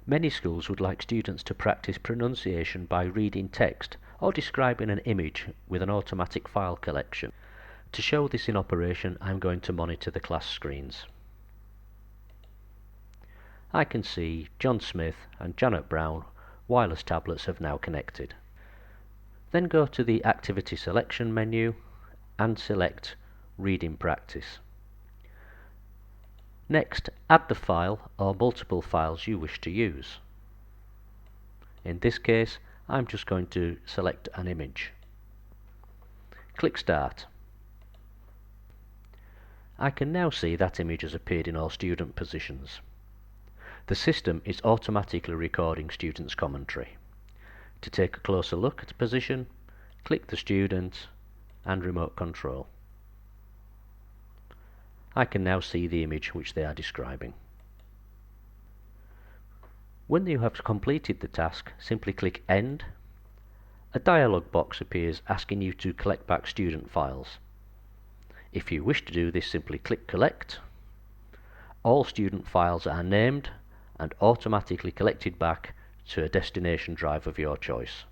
Many schools would like students to practice pronunciation by reading text or describing an image with an automatic file collection. To show this in operation, I'm going to monitor the class screens. I can see John Smith and Janet Brown wireless tablets have now connected. Then go to the Activity Selection menu and select Reading Practice. Next, add the file or multiple files you wish to use. In this case, I'm just going to select an image. Click Start. I can now see that image has appeared in all student positions. The system is automatically recording students' commentary. To take a closer look at a position, click the student and remote control. I can now see the image which they are describing. When you have completed the task, simply click End. A dialog box appears asking you to collect back student files. If you wish to do this, simply click Collect. All student files are named and automatically collected back to a destination drive of your choice.